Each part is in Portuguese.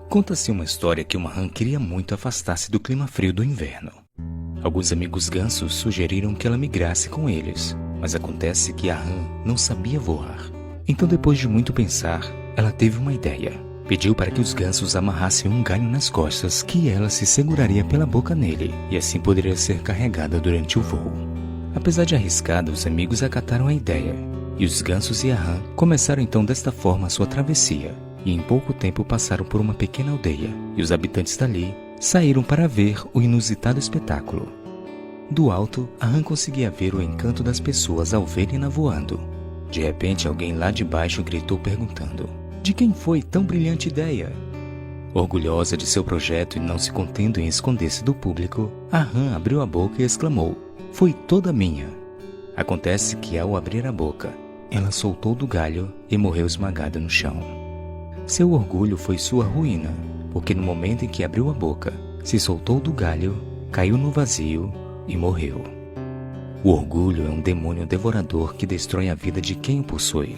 Conta-se uma história que uma rã queria muito afastar-se do clima frio do inverno. Alguns amigos gansos sugeriram que ela migrasse com eles, mas acontece que a rã não sabia voar. Então, depois de muito pensar, ela teve uma ideia. Pediu para que os gansos amarrassem um galho nas costas que ela se seguraria pela boca nele e assim poderia ser carregada durante o voo. Apesar de arriscada, os amigos acataram a ideia e os gansos e a rã começaram então desta forma a sua travessia. E em pouco tempo passaram por uma pequena aldeia, e os habitantes dali saíram para ver o inusitado espetáculo. Do alto, a rã conseguia ver o encanto das pessoas ao verem-na voando. De repente, alguém lá de baixo gritou perguntando: "De quem foi tão brilhante ideia?" Orgulhosa de seu projeto e não se contendo em esconder-se do público, a rã abriu a boca e exclamou: "Foi toda minha." Acontece que, ao abrir a boca, ela soltou do galho e morreu esmagada no chão. Seu orgulho foi sua ruína, porque no momento em que abriu a boca, se soltou do galho, caiu no vazio e morreu. O orgulho é um demônio devorador que destrói a vida de quem o possui.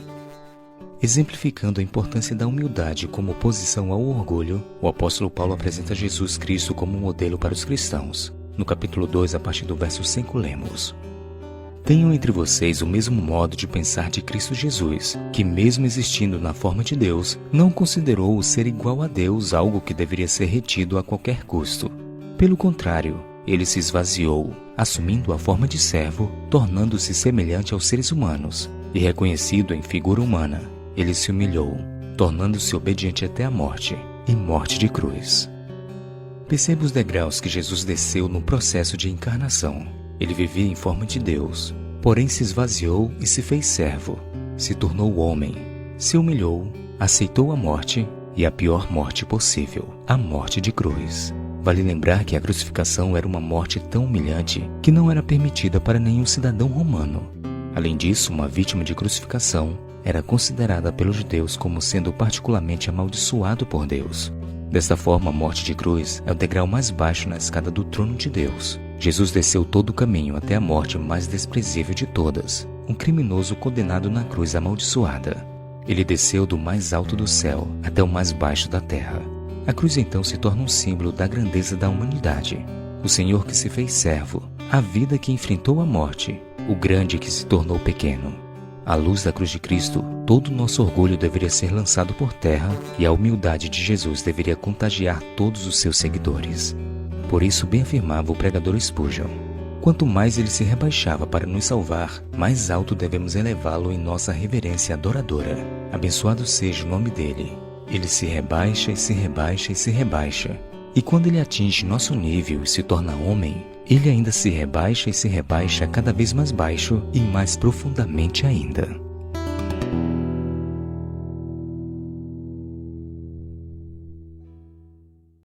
Exemplificando a importância da humildade como oposição ao orgulho, o apóstolo Paulo apresenta Jesus Cristo como um modelo para os cristãos. No capítulo 2, a partir do verso 5, lemos: "Tenham entre vocês o mesmo modo de pensar de Cristo Jesus, que mesmo existindo na forma de Deus, não considerou o ser igual a Deus algo que deveria ser retido a qualquer custo. Pelo contrário, ele se esvaziou, assumindo a forma de servo, tornando-se semelhante aos seres humanos, e reconhecido em figura humana, ele se humilhou, tornando-se obediente até a morte, e morte de cruz." Perceba os degraus que Jesus desceu no processo de encarnação. Ele vivia em forma de Deus, porém se esvaziou e se fez servo. Se tornou homem, se humilhou, aceitou a morte e a pior morte possível, a morte de cruz. Vale lembrar que a crucificação era uma morte tão humilhante que não era permitida para nenhum cidadão romano. Além disso, uma vítima de crucificação era considerada pelos judeus como sendo particularmente amaldiçoado por Deus. Desta forma, a morte de cruz é o degrau mais baixo na escada do trono de Deus. Jesus desceu todo o caminho até a morte mais desprezível de todas, um criminoso condenado na cruz amaldiçoada. Ele desceu do mais alto do céu até o mais baixo da terra. A cruz então se torna um símbolo da grandeza da humanidade. O Senhor que se fez servo, a vida que enfrentou a morte, o grande que se tornou pequeno. À luz da cruz de Cristo, todo o nosso orgulho deveria ser lançado por terra e a humildade de Jesus deveria contagiar todos os seus seguidores. Por isso bem afirmava o pregador Spurgeon: quanto mais ele se rebaixava para nos salvar, mais alto devemos elevá-lo em nossa reverência adoradora. Abençoado seja o nome dele. Ele se rebaixa e se rebaixa e se rebaixa. E quando ele atinge nosso nível e se torna homem, ele ainda se rebaixa e se rebaixa cada vez mais baixo e mais profundamente ainda.